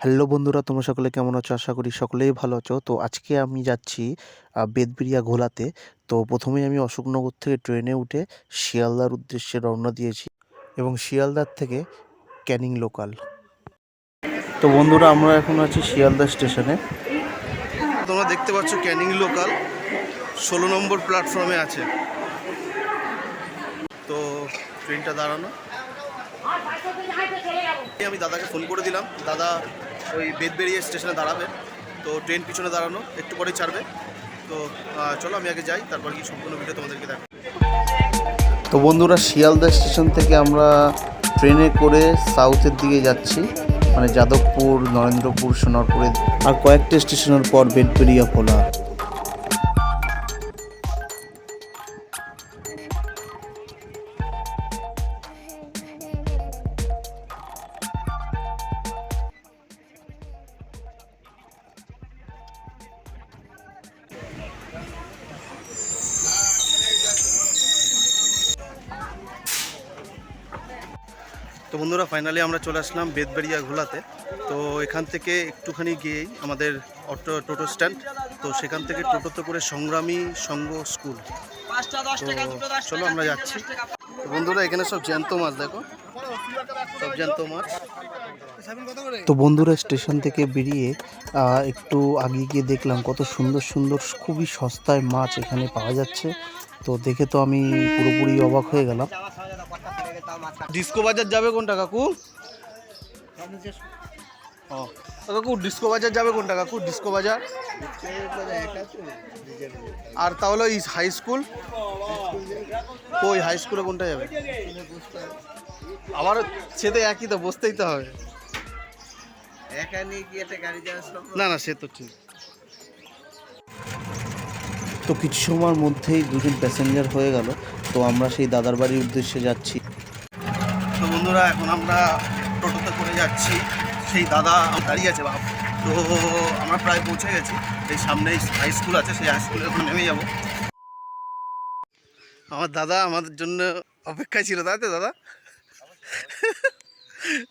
Hello বন্ধুরা, তোমরা সকলে কেমন আছো? আশা করি সকলেই ভালো আছো। তো আজকে আমি যাচ্ছি বেতবিরিয়া ঘোলাতে। তো প্রথমেই আমি অশোকনগর থেকে ট্রেনে উঠে শিয়ালদার উদ্দেশ্যে রওনা দিয়েছি এবং শিয়ালদার থেকে ক্যানিং লোকাল। তো বন্ধুরা, আমরা এখন আছি শিয়ালদা স্টেশনে। তোমরা দেখতে পাচ্ছ ক্যানিং লোকাল 16 নম্বর প্ল্যাটফর্মে আছে। তো ট্রেনটা দাঁড়ানো, আমি দাদাকে ফোন করে দিলাম, দাদা ওই বেতবেরিয়া স্টেশনে দাঁড়াবে। তো ট্রেন পিছনে দাঁড়ানো, একটু পরেই ছাড়বে। তো চলো আমি আগে যাই, তারপর কি সম্পূর্ণ ভিডিও তোমাদেরকে দেখো। তো বন্ধুরা, শিয়ালদা স্টেশন থেকে আমরা ট্রেনে করে সাউথের দিকে যাচ্ছি, মানে যাদবপুর, নরেন্দ্রপুর, সোনারপুরে, আর কয়েকটা স্টেশনের পর বেতবেরিয়া ভোলা। তো বন্ধুরা, ফাইনালি আমরা চলে আসলাম বেতবেরিয়া ঘোলাতে। তো এখান থেকে একটুখানি গিয়েই আমাদের টোটো স্ট্যান্ড। তো সেখান থেকে টোটোতে করে সংগ্রামী সংঘ স্কুল। চলো আমরা যাচ্ছি। তো বন্ধুরা, এখানে সব জ্যান্ত মাছ দেখো, সব জ্যান্ত মাছ। তো বন্ধুরা, স্টেশন থেকে বেরিয়ে একটু আগে গিয়ে দেখলাম কত সুন্দর সুন্দর খুবই সস্তায় মাছ এখানে পাওয়া যাচ্ছে। তো দেখে তো আমি পুরোপুরি অবাক হয়ে গেলাম। ডিস্কো বাজার যাবে কোনটা কাকু? কাকু ডিস্কো বাজার যাবে কোনটা কাকু? ডিস্কো বাজার আর তাহলে ওই হাই স্কুল, ওই হাই স্কুলে কোনটা যাবে? আমার সেটা একই, তো বসতেই তো হবে। না না, সে তো ঠিক। তো কিছু সময়ের মধ্যেই দুজন প্যাসেঞ্জার হয়ে গেল। তো আমরা সেই দাদার বাড়ির উদ্দেশ্যে যাচ্ছি। তো বন্ধুরা, এখন আমরা টোটোতে করে যাচ্ছি। সেই দাদা দাঁড়িয়ে আছে বাপ। তো আমরা প্রায় পৌঁছে গেছি। এই সামনেই হাই স্কুল আছে, সেই হাই স্কুলে এখন নেমে যাব। আমার দাদা আমাদের জন্য অপেক্ষায় ছিল, তাই তো দাদা?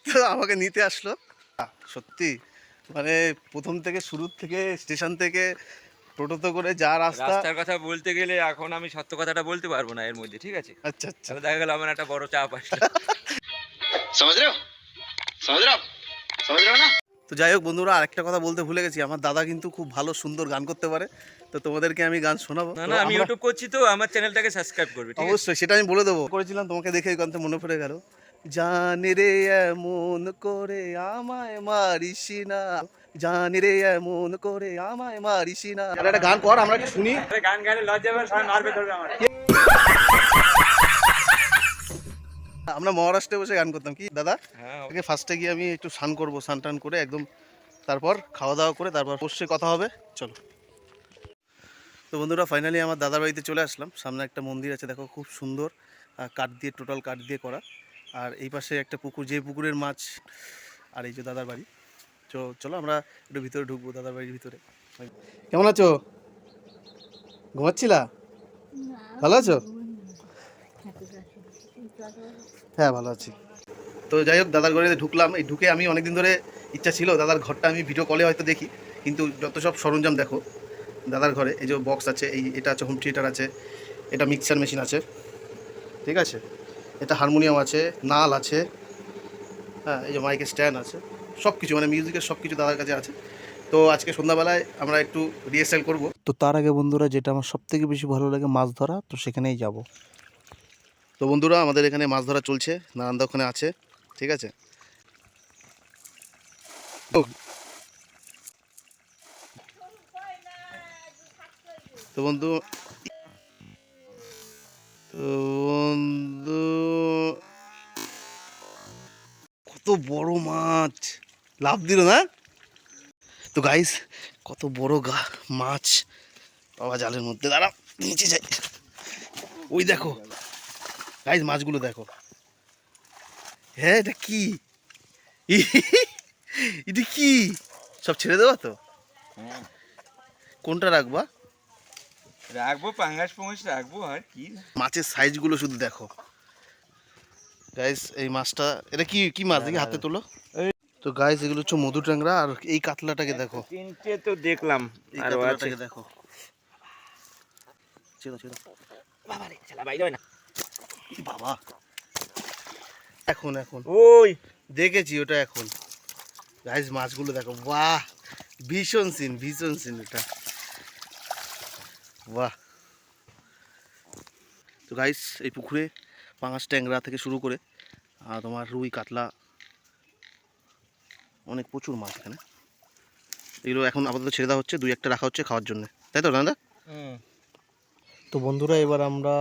তো আমাকে নিতে আসলো। সত্যি মানে প্রথম থেকে শুরুর থেকে স্টেশন থেকে টোটোতে করে যা রাস্তার কথা বলতে গেলে এখন আমি সত্য কথাটা বলতে পারবো না এর মধ্যে, ঠিক আছে? আচ্ছা আচ্ছা, দেখা গেল আমার একটা বড় চাপ আসলো। না। তো যাই হোক বন্ধুরা, আরেকটা কথা বলতে ভুলে গেছি, আমার দাদা কিন্তু খুব ভালো সুন্দর গান করতে পারে। তো তোমাদেরকে আমি গান শোনাবো। না আমি ইউটিউব করছি, তো আমার চ্যানেলটাকে সাবস্ক্রাইব করবে, ঠিক আছে? অবশ্যই, সেটা আমি বলে দেবো। করেছিলাম, তোমাকে দেখে এই গানটা মনে পড়ে গেল। জানি রে এমন করে আমায় মারিস না, জানি রে এমন করে আমায় মারিস না। একটা গান কর, আমরা কি শুনি। গান গাইলে লজ্জা হবে, সবাই মারবে ধরবে আমার। আমরা মহারাষ্ট্রে বসে গান করতাম কি দাদা? হ্যাঁ, ফার্স্টে গিয়ে আমি একটু স্নান করবো, স্নান টান করে একদম, তারপর খাওয়া দাওয়া করে তারপর অবশ্যই কথা হবে। চলো। তো বন্ধুরা, ফাইনালি আমার দাদার বাড়িতে চলে আসলাম। সামনে একটা মন্দির আছে দেখো, খুব সুন্দর, কাঠ দিয়ে, টোটাল কাঠ দিয়ে করা। আর এই পাশে একটা পুকুর, যে পুকুরের মাছ। আর এই যে দাদার বাড়ি। তো চলো আমরা একটু ভিতরে ঢুকবো, দাদার বাড়ির ভিতরে। কেমন আছো? ঘুমাচ্ছিলা? ভালো আছো? হ্যাঁ, ভালো আছি। তো যাই হোক, দাদার ঘরে ঢুকলাম। এই ঢুকে আমি অনেকদিন ধরে ইচ্ছা ছিল দাদার ঘরটা আমি ভিডিও কলে হয়তো দেখি, কিন্তু যত সব সরঞ্জাম দেখো দাদার ঘরে। এই যে বক্স আছে, এটা আছে, হোম থিয়েটার আছে, এটা মিক্সার মেশিন আছে, ঠিক আছে, এটা হারমোনিয়াম আছে, নাল আছে, হ্যাঁ, এই যে মাইকের স্ট্যান্ড আছে, সব কিছু মানে মিউজিকের সব কিছু দাদার কাছে আছে। তো আজকে সন্ধ্যাবেলায় আমরা একটু রিহার্সাল করব। তো তার আগে বন্ধুরা, যেটা আমার সবথেকে বেশি ভালো লাগে মাছ ধরা, তো সেখানেই যাব। তো বন্ধুরা, আমাদের এখানে মাছ ধরা চলছে, নারায়ণদা ওখানে আছে, ঠিক আছে। তো বন্ধু, কত বড় মাছ লাফ দিল না? তো গাইস, কত বড় মাছ বাবা জালের মধ্যে। দাঁড়াও, নিচে যাই। ওই দেখো গাইস, মাছগুলো দেখো। হ্যাঁ, এটা কি? এটা কি? সব ছেড়ে দেওয়া তো? কোনটা রাখবা? রাখবো পাঙ্গাস রাখবো, আর কি মাছের সাইজগুলো শুধু দেখো গাইস। এই মাছটা, এটা কি কি মাছ দেখি, হাতে তোলো। তো তো গাইস এগুলো হচ্ছে মধু ট্যাংরা, আর এই কাতলাটাকে দেখো, তিনটে তো দেখলাম, এই আরো আছে। কাতলাটাকে দেখো। ছেড়ো ছেড়ো, বাবা রে, শালা বাইরে হয় না। কি বাবা, এখন এখন ওই দেখেছি ওটা এখন। গাইস মাছগুলো দেখো, বাহ ভীষণ সিন এটা, বাহ। তো গাইস এই পুকুরে পাঙাশ ট্যাংরা থেকে শুরু করে তোমার রুই কাতলা অনেক প্রচুর মাছ এখানে। এগুলো এখন আপাতত ছেড়ে দেওয়া হচ্ছে, দুই একটা রাখা হচ্ছে খাওয়ার জন্য, তাই তো দাদা? তো বন্ধুরা এবার আমরা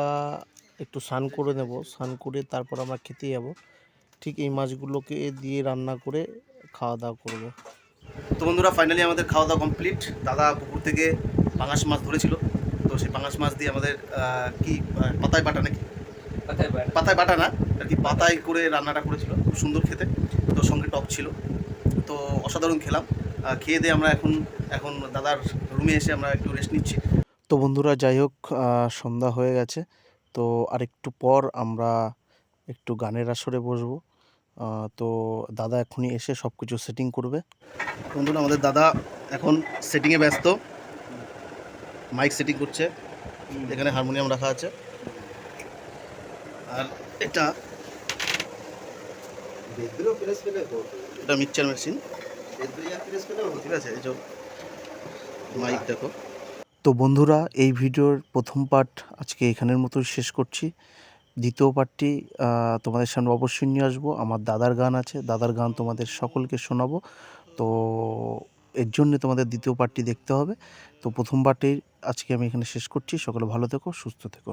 একটু স্নান করে নেব, স্নান করে তারপর আমরা খেতে যাব। ঠিক এই মাছগুলোকে দিয়ে রান্না করে খাওয়া দাওয়া করব। তো বন্ধুরা ফাইনালি আমাদের খাওয়া দাওয়া কমপ্লিট। দাদা পুকুর থেকে পাঙাশ মাছ ধরেছিল, তো সেই পাঙাশ মাছ দিয়ে আমাদের কি পাতায় বাটা নাকি, পাতায় বাটা না আর কি, পাতায় করে রান্নাটা করেছিল, খুব সুন্দর খেতে। তো সঙ্গে টক ছিল, তো অসাধারণ খেলাম। খেয়ে দিয়ে আমরা এখন এখন দাদার রুমে এসে আমরা একটু রেস্ট নিচ্ছি। তো বন্ধুরা যাই হোক, সন্ধ্যা হয়ে গেছে। তো আরেকটু পর আমরা একটু গানের আসরে বসবো। তো দাদা এখনই এসে সব কিছু সেটিং করবে। বন্ধুরা আমাদের দাদা এখন সেটিংয়ে ব্যস্ত, মাইক সেটিং করছে, এখানে হারমোনিয়াম রাখা আছে, আর এটা এটা মিক্সচার মেশিন, ঠিক আছে, এই যে মাইক দেখো। তো বন্ধুরা এই ভিডিওর প্রথম পার্ট আজকে এখানের মতোই শেষ করছি। দ্বিতীয় পার্টটি তোমাদের সামনে অবশ্যই নিয়ে আসবো। আমার দাদার গান আছে, দাদার গান তোমাদের সকলকে শোনাবো। তো এর জন্য তোমাদের দ্বিতীয় পার্টটি দেখতে হবে। তো প্রথম পার্টটি আজকে আমি এখানে শেষ করছি। সকলে ভালো থেকো, সুস্থ থেকো।